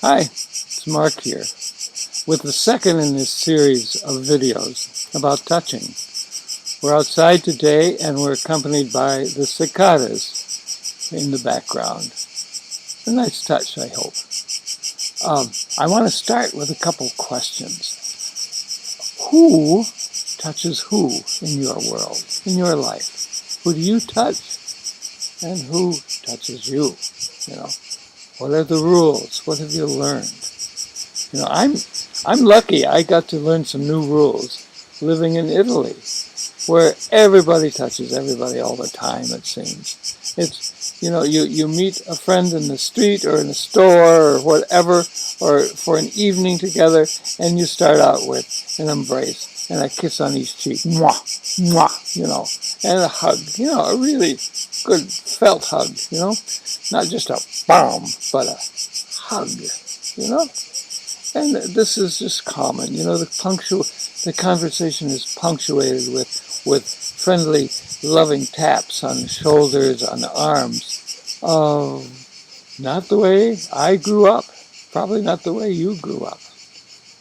Hi, it's Mark here with the second in this series of videos about touching. We're outside today and we're accompanied by the cicadas in the background. A nice touch, I hope. I want to start with a couple questions. Who touches who in your world, in your life? Who do you touch and who touches you? You know, what are the rules? What have you learned? You know, I'm lucky I got to learn some new rules living in Italy, where everybody touches everybody all the time, it seems. It's, you know, you meet a friend in the street or in a store or whatever, or for an evening together, and you start out with an embrace and a kiss on each cheek, mwah, mwah, you know, and a hug, you know, a really good felt hug, you know, not just a bomb, but a hug, you know. And this is just common, you know, the conversation is punctuated with friendly, loving taps on the shoulders, on the arms. Not the way I grew up, probably not the way you grew up.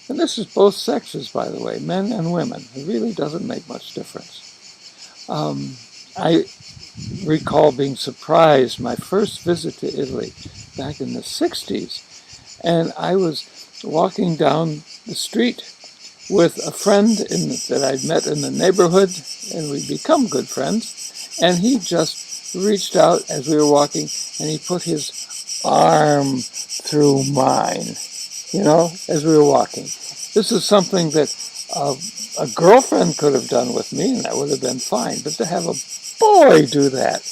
And this is both sexes, by the way, men and women. It really doesn't make much difference. I recall being surprised my first visit to Italy back in the 60s, and I was walking down the street with a friend that I'd met in the neighborhood, and we'd become good friends, and he just reached out as we were walking, and he put his arm through mine, you know, as we were walking. This is something that a girlfriend could have done with me, and that would have been fine, but to have a boy do that,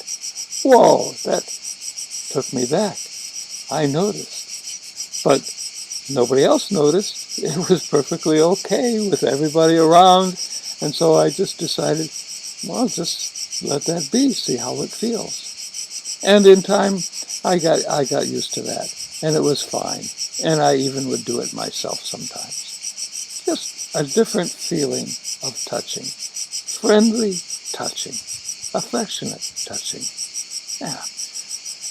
whoa, that took me back. I noticed, but nobody else noticed. It was perfectly okay with everybody around, and so I just decided, well, just let that be, see how it feels. And in time, I got used to that, and it was fine. And I even would do it myself sometimes. Just a different feeling of touching. Friendly touching. Affectionate touching. Yeah.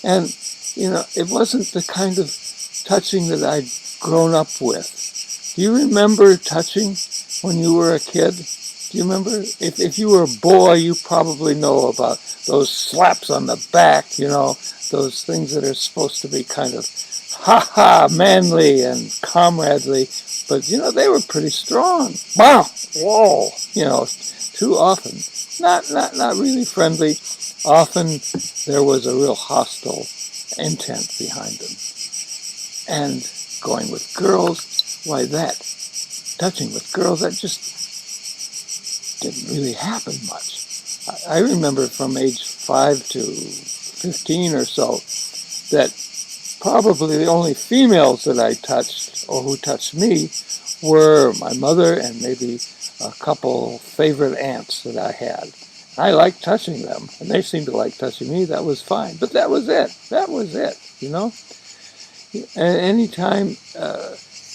And, you know, it wasn't the kind of touching that I'd grown up with. Do you remember touching when you were a kid? Do you remember? If you were a boy, you probably know about those slaps on the back, you know, those things that are supposed to be kind of ha-ha, manly and comradely, but, you know, they were pretty strong. Wow, whoa, you know, too often. Not really friendly. Often there was a real hostile intent behind them. And going with girls, why that? Touching with girls, that just didn't really happen much. I remember from age 5 to 15 or so that probably the only females that I touched or who touched me were my mother and maybe a couple favorite aunts that I had. I liked touching them, and they seemed to like touching me. That was fine. But that was it. That was it, you know? And anytime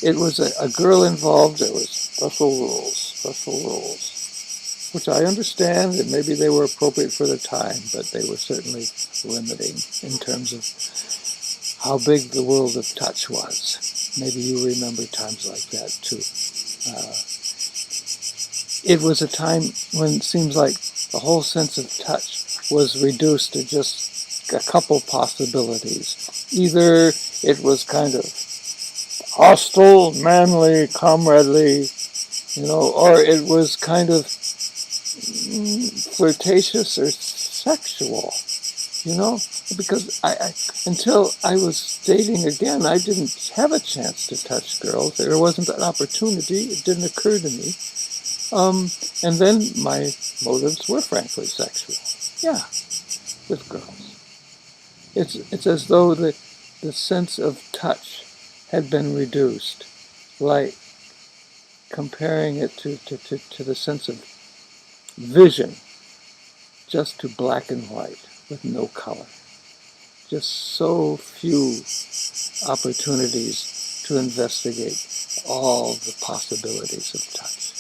it was a girl involved, there was special rules, which I understand, and maybe they were appropriate for the time, but they were certainly limiting in terms of how big the world of touch was. Maybe you remember times like that too. It was a time when it seems like the whole sense of touch was reduced to just a couple possibilities. Either it was kind of hostile, manly, comradely, you know, or it was kind of flirtatious or sexual, you know, because I until I was dating again, I didn't have a chance to touch girls. There wasn't an opportunity. It didn't occur to me. And then my motives were frankly sexual. Yeah, with girls. It's as though the sense of touch had been reduced, like comparing it to the sense of vision, just to black and white with no color. Just so few opportunities to investigate all the possibilities of touch.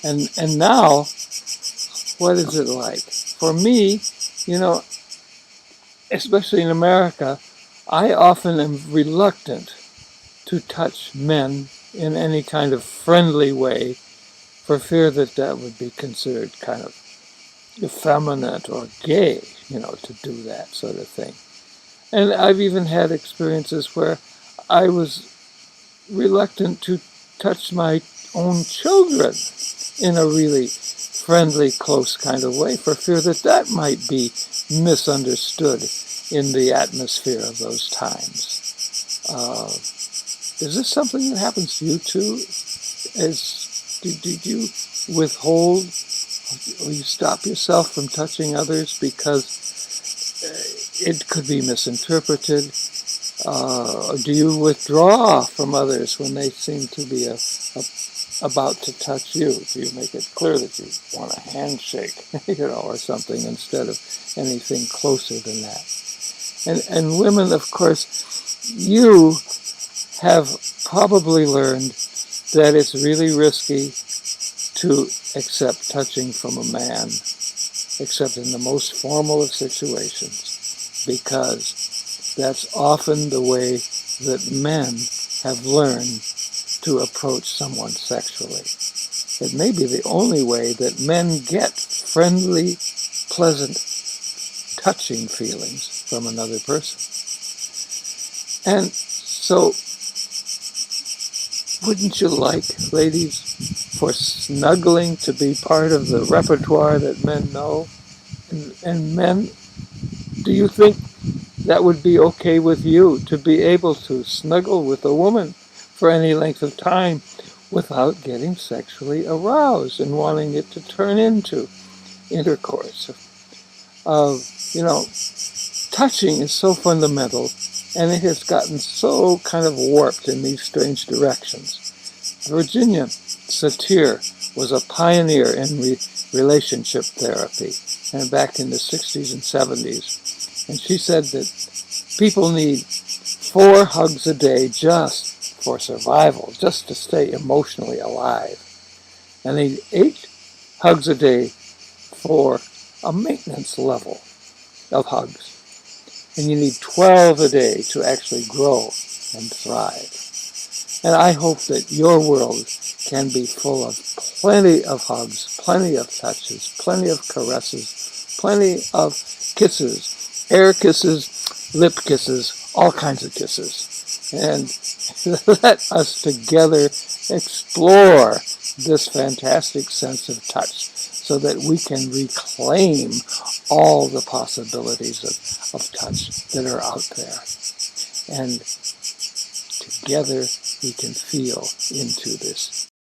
And now, what is it like? For me, you know, especially in America, I often am reluctant to touch men in any kind of friendly way for fear that that would be considered kind of effeminate or gay, to do that sort of thing. And I've even had experiences where I was reluctant to touch my own children in a really friendly, close kind of way for fear that that might be misunderstood in the atmosphere of those times. Is this something that happens to you too? Did you withhold or you stop yourself from touching others because it could be misinterpreted? Do you withdraw from others when they seem to be about to touch you? Do you make it clear that you want a handshake, or something instead of anything closer than that? And women, of course, you have probably learned that it's really risky to accept touching from a man, except in the most formal of situations, because that's often the way that men have learned to approach someone sexually. It may be the only way that men get friendly, pleasant, touching feelings from another person. And so, wouldn't you like, ladies, for snuggling to be part of the repertoire that men know? And men, do you think that would be okay with you, to be able to snuggle with a woman for any length of time without getting sexually aroused and wanting it to turn into intercourse? Touching is so fundamental, and it has gotten so kind of warped in these strange directions. Virginia Satir was a pioneer in relationship therapy, and back in the 60s and 70s. And she said that people need 4 hugs a day just for survival, just to stay emotionally alive. And they need 8 hugs a day for a maintenance level of hugs. And you need 12 a day to actually grow and thrive. And I hope that your world can be full of plenty of hugs, plenty of touches, plenty of caresses, plenty of kisses, air kisses, lip kisses, all kinds of kisses. And let us together explore this fantastic sense of touch so that we can reclaim all the possibilities of touch that are out there. And together we can feel into this